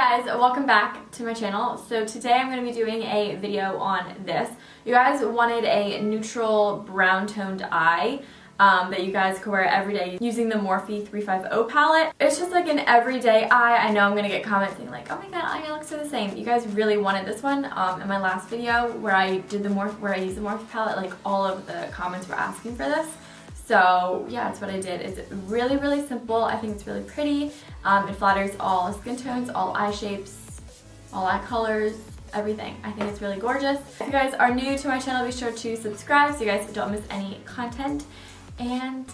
guys, welcome back to my channel. So today I'm going to be doing a video on this. You guys wanted a neutral brown toned eye that you guys could wear every day using the Morphe 350 palette. It's just like an everyday eye. I know I'm going to get comments saying like, oh my god, all your looks are the same. You guys really wanted this one. In my last video where I used the Morphe palette, like all of the comments were asking for this. So yeah, that's what I did. It's really, really simple. I think it's really pretty. It flatters all skin tones, all eye shapes, all eye colors, everything. I think it's really gorgeous. If you guys are new to my channel, be sure to subscribe so you guys don't miss any content. And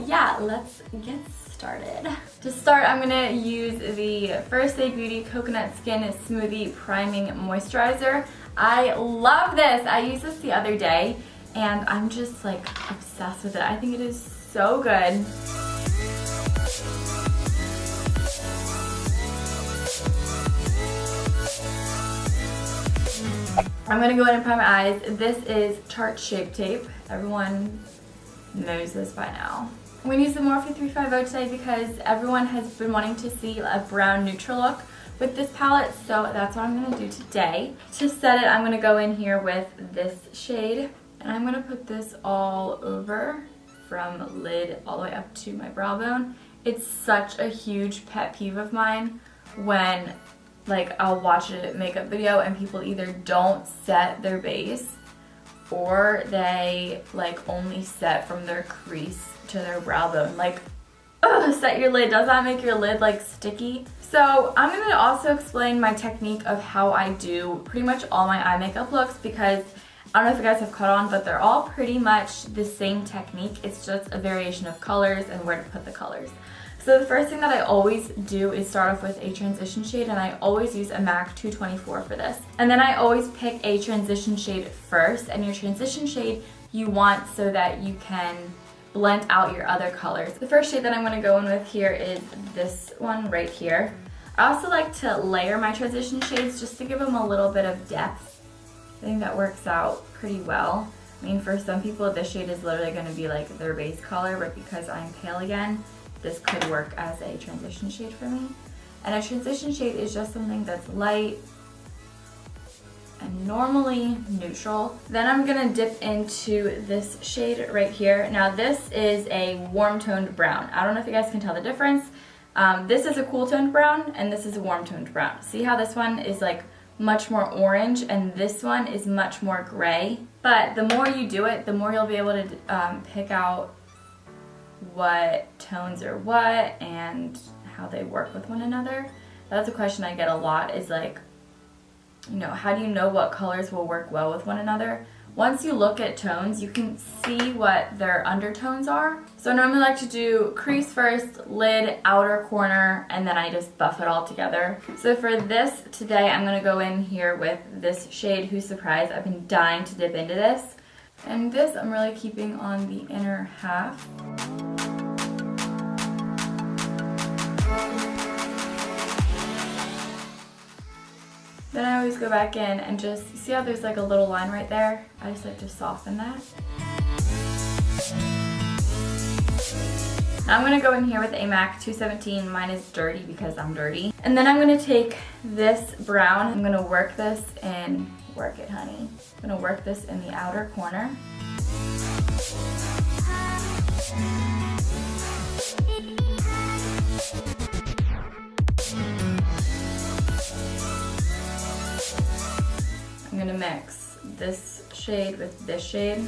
yeah, let's get started. To start, I'm gonna use the First Aid Beauty Coconut Skin Smoothie Priming Moisturizer. I love this. I used this the other day and I'm just like obsessed with it. I think it is so good. I'm gonna go ahead and prime my eyes. This is Tarte Shape Tape. Everyone knows this by now. I'm gonna use the Morphe 350 today because everyone has been wanting to see a brown neutral look with this palette, so that's what I'm gonna do today. To set it, I'm gonna go in here with this shade, and I'm gonna put this all over from lid all the way up to my brow bone. It's such a huge pet peeve of mine when like I'll watch a makeup video and people either don't set their base or they like only set from their crease to their brow bone. Like, ugh, set your lid. Does that make your lid like sticky? So I'm gonna also explain my technique of how I do pretty much all my eye makeup looks, because I don't know if you guys have caught on, but they're all pretty much the same technique. It's just a variation of colors and where to put the colors. So the first thing that I always do is start off with a transition shade, and I always use a MAC 224 for this. And then I always pick a transition shade first, and your transition shade you want so that you can blend out your other colors. The first shade that I'm going to go in with here is this one right here. I also like to layer my transition shades just to give them a little bit of depth. I think that works out pretty well. I mean, for some people this shade is literally going to be like their base color, but because I'm pale again, this could work as a transition shade for me. And a transition shade is just something that's light and normally neutral. Then I'm gonna dip into this shade right here. Now this is a warm toned brown. I don't know if you guys can tell the difference. This is a cool toned brown and this is a warm toned brown. See how this one is like much more orange and this one is much more gray. But the more you do it, the more you'll be able to pick out what tones are what and how they work with one another. That's a question I get a lot, is like, you know, how do you know what colors will work well with one another? Once you look at tones, you can see what their undertones are. So I normally like to do crease first, lid, outer corner, and then I just buff it all together. So for this today, I'm gonna go in here with this shade, Who's Surprised. I've been dying to dip into this. And this I'm really keeping on the inner half. Then I always go back in and just, see how there's like a little line right there? I just like to soften that. Now I'm going to go in here with a MAC 217. Mine is dirty because I'm dirty. And then I'm going to take this brown. I'm going to work this and work it, honey. I'm going to work this in the outer corner. I'm gonna mix this shade with this shade.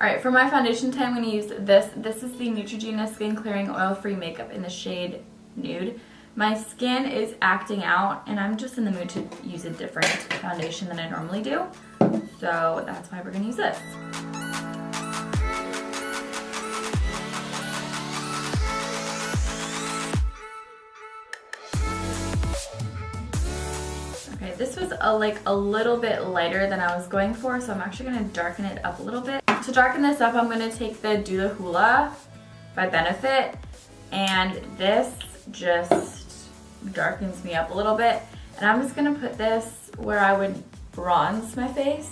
Alright, for my foundation today, I'm going to use this. This is the Neutrogena Skin Clearing Oil-Free Makeup in the shade Nude. My skin is acting out, and I'm just in the mood to use a different foundation than I normally do. So that's why we're going to use this. Okay, this was a little bit lighter than I was going for, so I'm actually going to darken it up a little bit. To darken this up, I'm gonna take the Do the Hula by Benefit, and this just darkens me up a little bit. And I'm just gonna put this where I would bronze my face.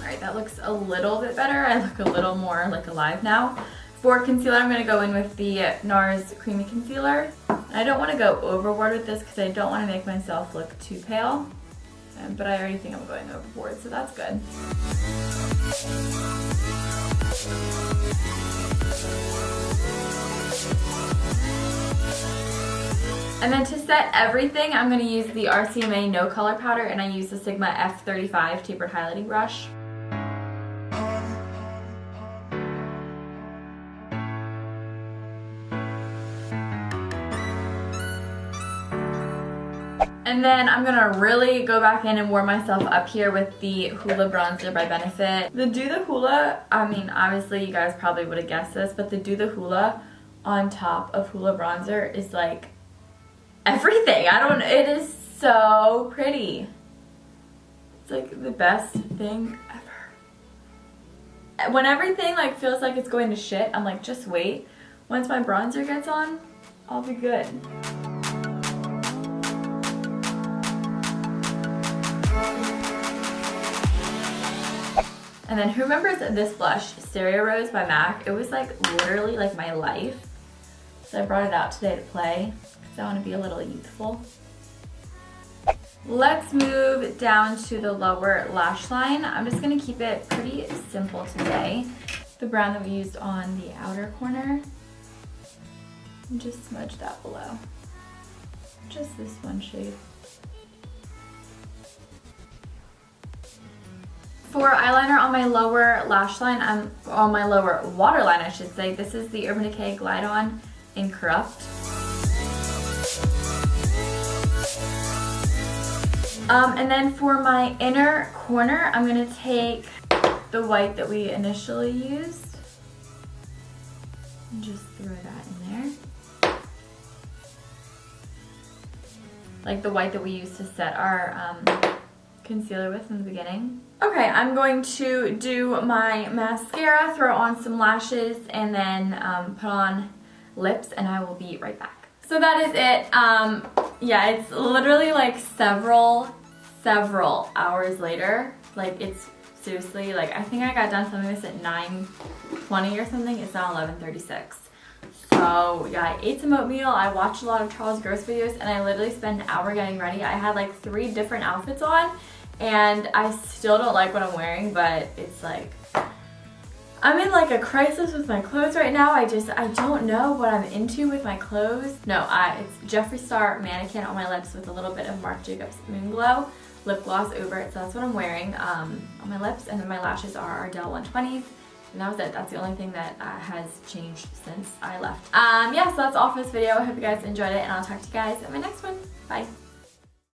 Alright, that looks a little bit better. I look a little more like alive now. For concealer, I'm going to go in with the NARS Creamy Concealer. I don't want to go overboard with this because I don't want to make myself look too pale. But I already think I'm going overboard, so that's good. And then to set everything, I'm going to use the RCMA No Color Powder, and I use the Sigma F35 Tapered Highlighting Brush. And then I'm gonna really go back in and warm myself up here with the Hula Bronzer by Benefit. The Do the Hula, I mean, obviously you guys probably would have guessed this, but the Do the Hula on top of Hula Bronzer is like everything. It is so pretty. It's like the best thing ever. When everything like feels like it's going to shit, I'm like, just wait. Once my bronzer gets on, I'll be good. And then who remembers this blush, Stereo Rose by MAC? It was like literally like my life. So I brought it out today to play because I want to be a little youthful. Let's move down to the lower lash line. I'm just going to keep it pretty simple today. The brown that we used on the outer corner. And just smudge that below. Just this one shade. For eyeliner on my lower lash line, on my lower waterline I should say, this is the Urban Decay Glide On in Corrupt. And then for my inner corner, I'm going to take the white that we initially used and just throw that in there. Like the white that we used to set our concealer with in the beginning. Okay, I'm going to do my mascara, throw on some lashes, and then put on lips, and I will be right back. So that is it. Yeah, it's literally like several hours later. Like it's seriously, like I think I got done filming this at 9:20 or something. It's now 11:36. So yeah, I ate some oatmeal, I watched a lot of Charles Gross videos, and I literally spent an hour getting ready. I had like 3 different outfits on, and I still don't like what I'm wearing, but it's like, I'm in like a crisis with my clothes right now. I don't know what I'm into with my clothes. No, it's Jeffree Star Mannequin on my lips with a little bit of Marc Jacobs Moon Glow lip gloss over it, so that's what I'm wearing on my lips, and then my lashes are Ardell 120s. And that was it. That's the only thing that has changed since I left. Yeah, so that's all for this video. I hope you guys enjoyed it, and I'll talk to you guys in my next one. Bye.